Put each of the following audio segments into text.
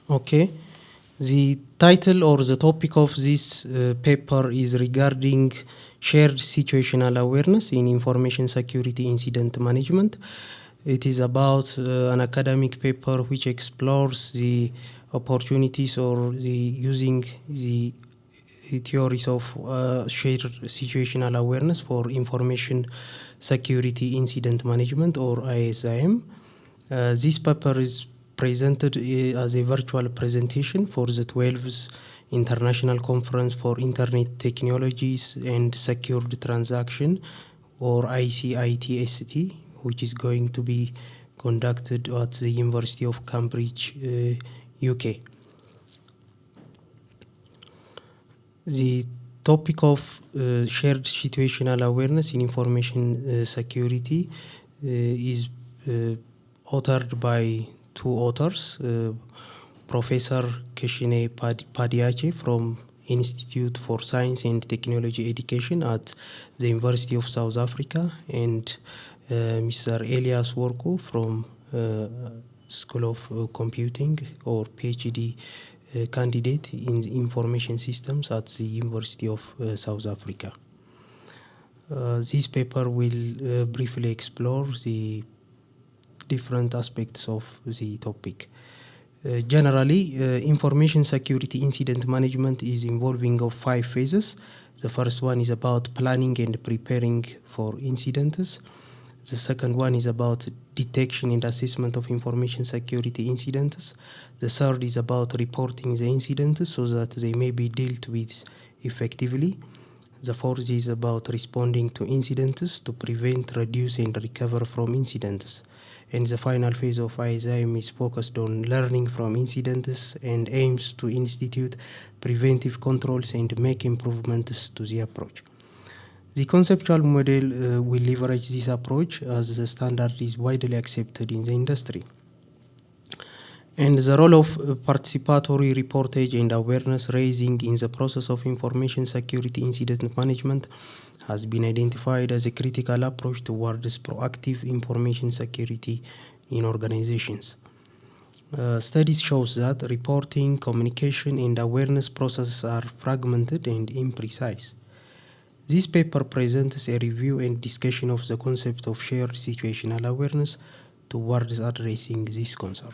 Okay. The title or the topic of this paper is regarding shared situational awareness in information security incident management. It is about an academic paper which explores the opportunities or the using the theories of shared situational awareness for information security incident management or ISIM. This paper is presented as a virtual presentation for the 12th International Conference for Internet Technologies and Secured Transaction, or ICITST, which is going to be conducted at the University of Cambridge, UK. The topic of shared situational awareness in information security is authored by two authors, Professor Keshine Padiache from Institute for Science and Technology Education at the University of South Africa, and Mr. Elias Worku from School of Computing or PhD candidate in information systems at the University of South Africa. This paper will briefly explore the different aspects of the topic. Generally, information security incident management is involving of 5 phases. The first one is about planning and preparing for incidents. The second one is about detection and assessment of information security incidents. The third is about reporting the incidents so that they may be dealt with effectively. The fourth is about responding to incidents to prevent, reduce, and recover from incidents. And the final phase of ISIM is focused on learning from incidents and aims to institute preventive controls and make improvements to the approach. The conceptual model will leverage this approach as the standard is widely accepted in the industry. And the role of participatory reportage and awareness raising in the process of information security incident management has been identified as a critical approach towards proactive information security in organizations. Studies show that reporting, communication, and awareness processes are fragmented and imprecise. This paper presents a review and discussion of the concept of shared situational awareness towards addressing this concern.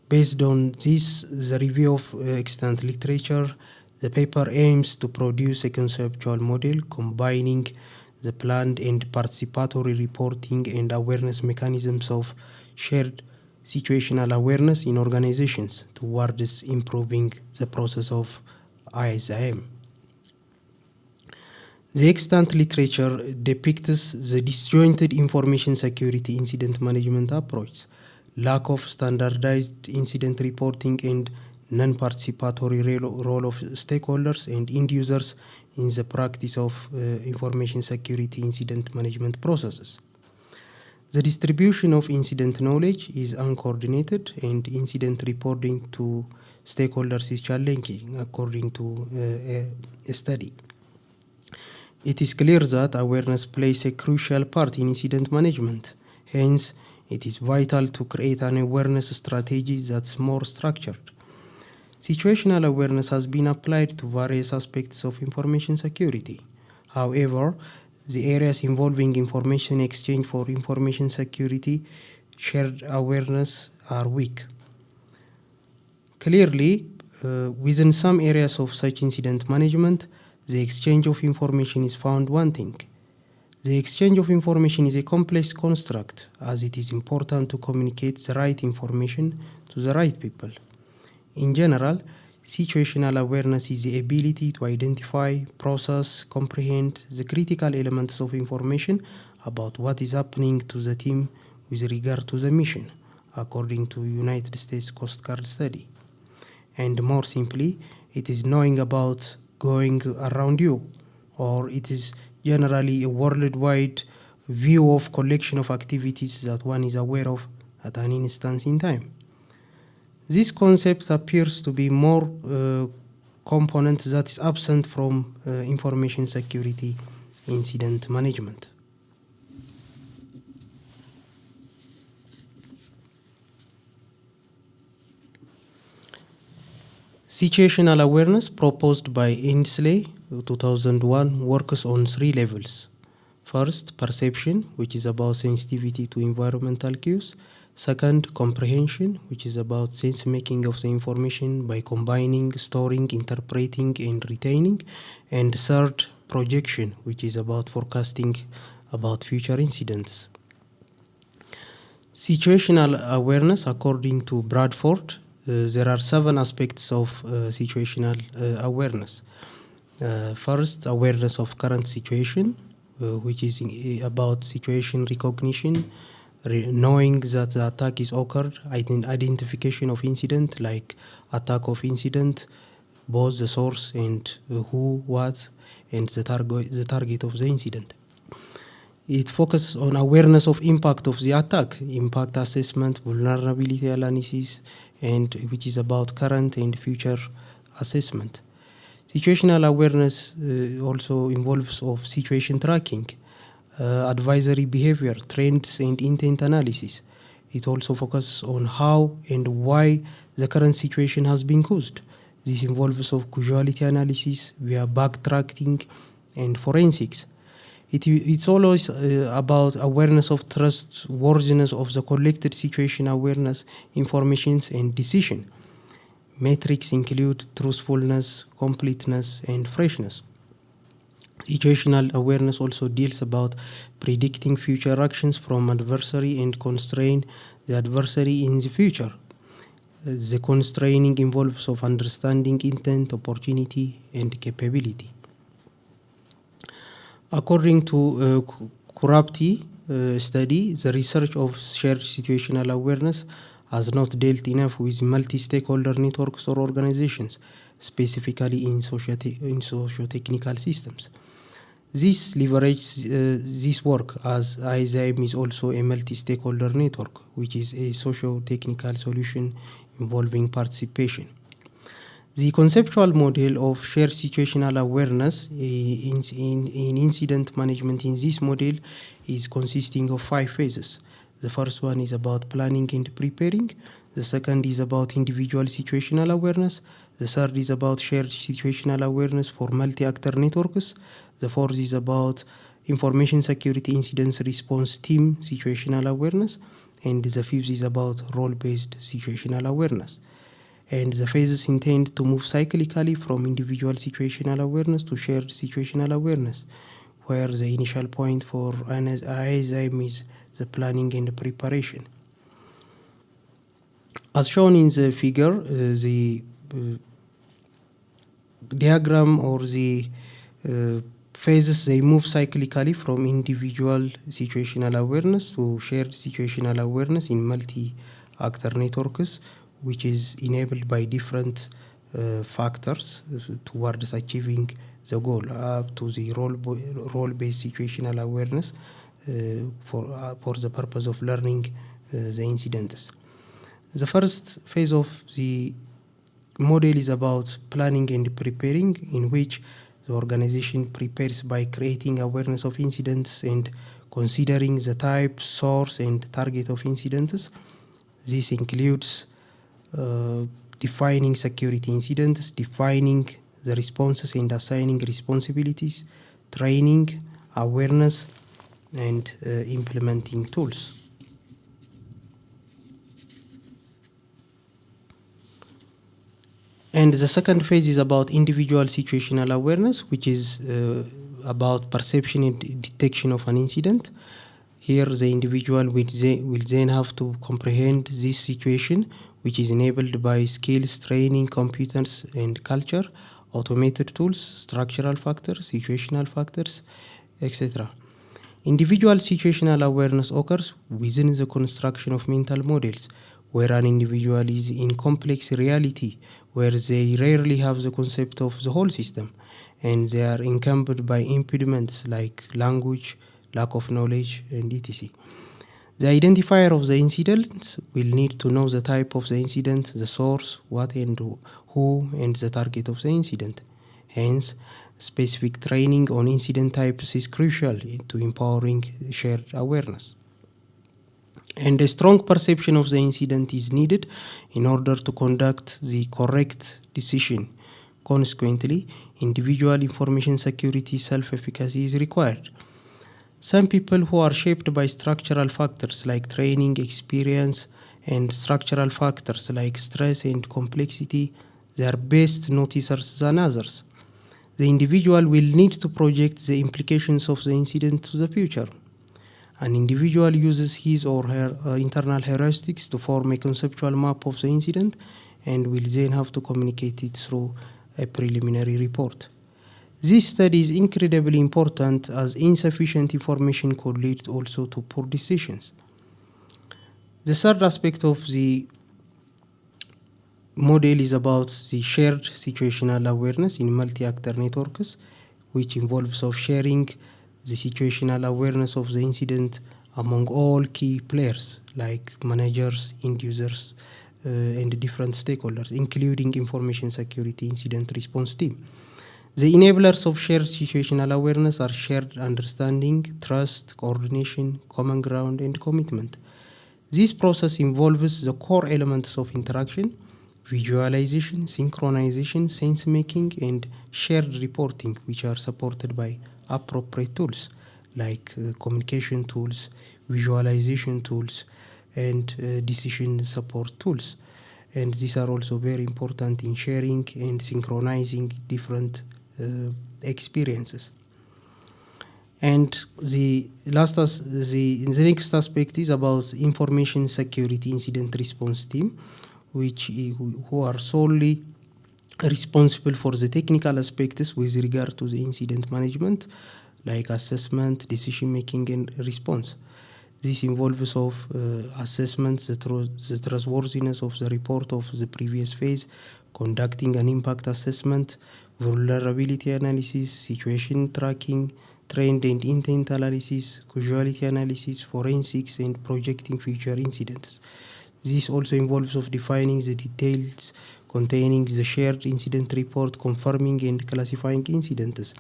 Based on this, the review of extant literature, the paper aims to produce a conceptual model combining the planned and participatory reporting and awareness mechanisms of shared situational awareness in organizations towards improving the process of ISIM. The extant literature depicts the disjointed information security incident management approach, lack of standardized incident reporting, and non-participatory role of stakeholders and end users in the practice of information security incident management processes. The distribution of incident knowledge is uncoordinated, and incident reporting to stakeholders is challenging, according to a study. It is clear that awareness plays a crucial part in incident management. Hence, it is vital to create an awareness strategy that's more structured. Situational awareness has been applied to various aspects of information security. However, the areas involving information exchange for information security shared awareness are weak. Clearly, within some areas of such incident management, the exchange of information is found wanting. The exchange of information is a complex construct, as it is important to communicate the right information to the right people. In general, situational awareness is the ability to identify, process, comprehend the critical elements of information about what is happening to the team with regard to the mission, according to United States Coast Guard study. And more simply, it is knowing about going around you, or it is generally a worldwide view of collection of activities that one is aware of at an instance in time. This concept appears to be more component that is absent from information security incident management. Situational awareness proposed by Inslee 2001 works on 3 levels. First, perception, which is about sensitivity to environmental cues. Second, comprehension, which is about sense making of the information by combining, storing, interpreting, and retaining. And third, projection, which is about forecasting about future incidents. Situational awareness, according to Bradford, there are 7 aspects of situational awareness. First, awareness of current situation, which is about situation recognition, knowing that the attack is occurred, identification of incident, like attack of incident, both the source and who, what, and the target of the incident. It focuses on awareness of impact of the attack, impact assessment, vulnerability analysis, and which is about current and future assessment. Situational awareness also involves of situation tracking, advisory behavior, trends, and intent analysis. It also focuses on how and why the current situation has been caused. This involves of causality analysis via backtracking and forensics. It's always about awareness of trustworthiness of the collected situation awareness, informations, and decision. Metrics include truthfulness, completeness, and freshness. Situational awareness also deals about predicting future actions from adversary and constrain the adversary in the future. The constraining involves of understanding intent, opportunity, and capability. According to Kurapti study, the research of shared situational awareness has not dealt enough with multi-stakeholder networks or organizations, specifically in socio-technical systems. This leverages this work, as ISIM is also a multi-stakeholder network, which is a socio-technical solution involving participation. The conceptual model of shared situational awareness in incident management in this model is consisting of 5 phases. The first one is about planning and preparing. The second is about individual situational awareness. The third is about shared situational awareness for multi-actor networks. The fourth is about information security incidents response team situational awareness. And the fifth is about role-based situational awareness. And the phases intend to move cyclically from individual situational awareness to shared situational awareness, where the initial point for ISIM is the planning and preparation. As shown in the figure, the diagram or the phases, they move cyclically from individual situational awareness to shared situational awareness in multi-actor networks, which is enabled by different factors towards achieving the goal, up to the role-based situational awareness for the purpose of learning the incidents. The first phase of the model is about planning and preparing, in which the organization prepares by creating awareness of incidents and considering the type, source, and target of incidents. This includes defining security incidents, defining the responses and assigning responsibilities, training, awareness, and implementing tools. And the second phase is about individual situational awareness, which is about perception and detection of an incident. Here, the individual will then have to comprehend this situation, which is enabled by skills, training, competence, and culture, automated tools, structural factors, situational factors, etc. Individual situational awareness occurs within the construction of mental models, where an individual is in complex reality, where they rarely have the concept of the whole system, and they are encumbered by impediments like language, lack of knowledge, and etc. The identifier of the incident will need to know the type of the incident, the source, what and who, and the target of the incident. Hence, specific training on incident types is crucial to empowering shared awareness. And a strong perception of the incident is needed in order to conduct the correct decision. Consequently, individual information security self-efficacy is required. Some people who are shaped by structural factors like training, experience, and structural factors like stress and complexity, they are best noticers than others. The individual will need to project the implications of the incident to the future. An individual uses his or her internal heuristics to form a conceptual map of the incident and will then have to communicate it through a preliminary report. This study is incredibly important as insufficient information could lead also to poor decisions. The third aspect of the model is about the shared situational awareness in multi-actor networks, which involves of sharing the situational awareness of the incident among all key players like managers, end users, and different stakeholders, including information security incident response team. The enablers of shared situational awareness are shared understanding, trust, coordination, common ground, and commitment. This process involves the core elements of interaction: visualization, synchronization, sense making, and shared reporting, which are supported by appropriate tools like communication tools, visualization tools, and decision support tools. And these are also very important in sharing and synchronizing different experiences. And the next aspect is about information security incident response team, who are solely responsible for the technical aspects with regard to the incident management, like assessment, decision making, and response. This involves of assessments, the trustworthiness of the report of the previous phase, conducting an impact assessment, vulnerability analysis, situation tracking, trend and intent analysis, causality analysis, forensics, and projecting future incidents. This also involves of defining the details containing the shared incident report, confirming and classifying incidents.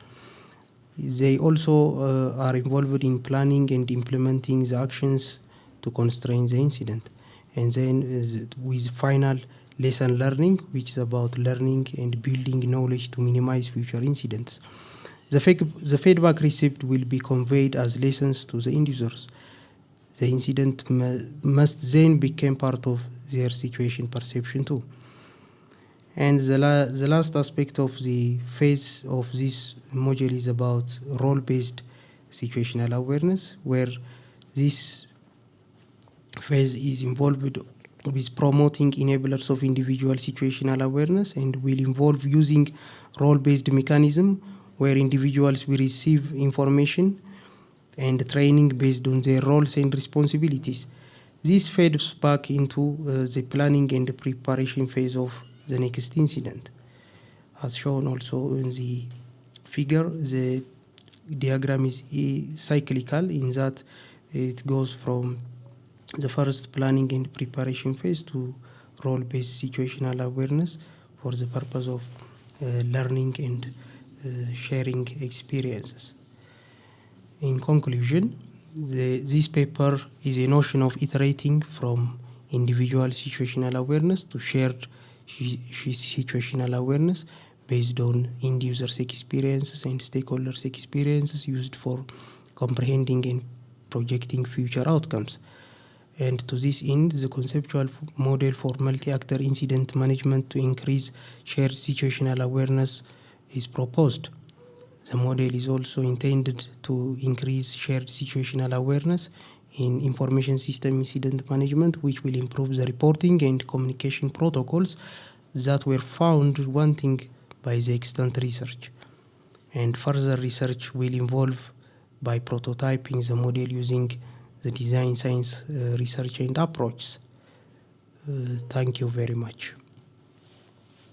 They also are involved in planning and implementing the actions to constrain the incident. And then with final lesson learning, which is about learning and building knowledge to minimize future incidents. The feedback received will be conveyed as lessons to the end users. The incident must then become part of their situation perception too. And the last aspect of the phase of this module is about role-based situational awareness, where this phase is involved with promoting enablers of individual situational awareness and will involve using role-based mechanism where individuals will receive information and training based on their roles and responsibilities. This feeds back into the planning and preparation phase of the next incident. As shown also in the figure, the diagram is cyclical in that it goes from the first planning and preparation phase to role-based situational awareness for the purpose of learning and sharing experiences. In conclusion, this paper is a notion of iterating from individual situational awareness to shared situational awareness based on end users' experiences and stakeholders' experiences used for comprehending and projecting future outcomes. And to this end, the conceptual model for multi-actor incident management to increase shared situational awareness is proposed. The model is also intended to increase shared situational awareness in information system incident management, which will improve the reporting and communication protocols that were found wanting by the extant research. And further research will involve by prototyping the model using the design science research and approaches. Thank you very much.